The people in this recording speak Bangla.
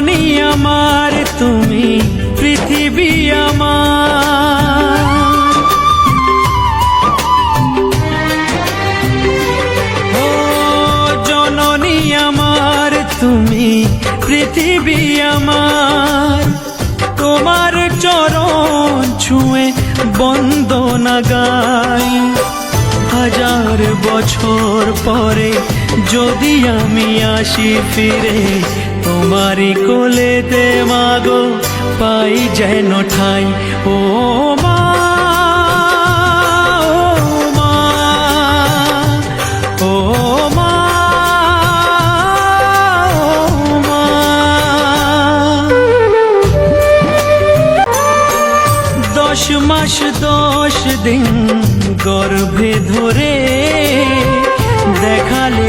জননী আমার তুমি পৃথিবী আমার, ও জননী আমার তুমি পৃথিবী আমার। তোমার চরণ ছুঁয়ে বন্দনা গাই, হাজার বছর পরে যদি আমি আসি ফিরে, তোমারই কোলেতে মাগো পাই যেন ঠাই। ও মা, ও মা, ও মা, ও মা। 10 মাস 10 দিন গর্ভে ধরে দেখালে